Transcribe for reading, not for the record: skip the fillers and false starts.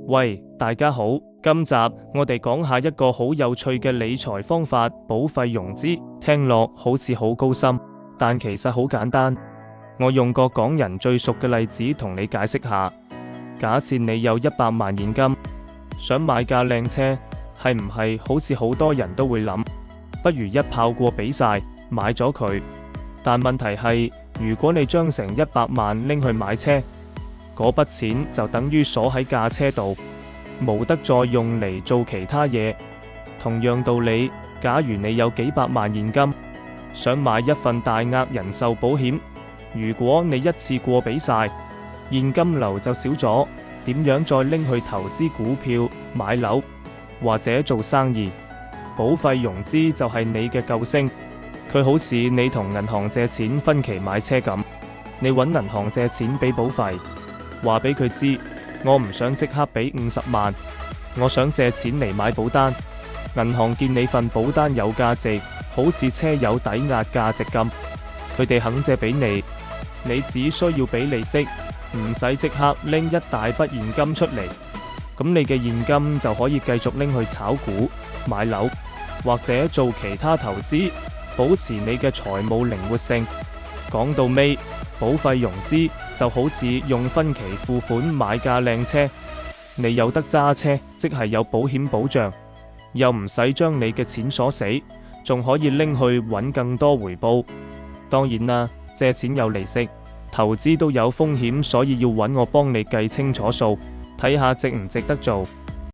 喂，大家好，今集我哋講下一個好有趣嘅理財方法——保費融資。聽落好似好高深，但其實好簡單。我用個港人最熟嘅例子同你解釋下。假設你有100萬現金，想買架靚車，係唔係好似好多人都會諗，不如一炮過俾晒，買咗佢？但問題係，如果你將成100萬拎去買車，嗰筆錢就等於鎖喺架車度，冇得再用嚟做其他嘢。同樣道理，假如你有幾百萬現金，想買一份大額人壽保險，如果你一次過俾晒，現金流就少咗，點樣再拎去投資股票、買樓或者做生意？保費融資就係你嘅救星。佢好似你同銀行借錢分期買車咁，你揾銀行借錢俾保費，話俾佢知，我唔想即刻俾50萬，我想借錢嚟買保單。銀行見你份保單有價值，好似車有抵押價值咁，佢哋肯借俾你，你只需要俾利息，唔使即刻拎一大筆現金出嚟。咁你嘅現金就可以繼續拎去炒股、買樓或者做其他投資，保持你嘅財務靈活性。講到尾，保費融資就好似用分期付款買架靚車，你有得揸車，即係有保險保障，又唔使將你嘅錢鎖死，仲可以拎去揾更多回報。當然啦，借錢有利息，投資都有風險，所以要揾我幫你計清楚數，睇下值唔值得做。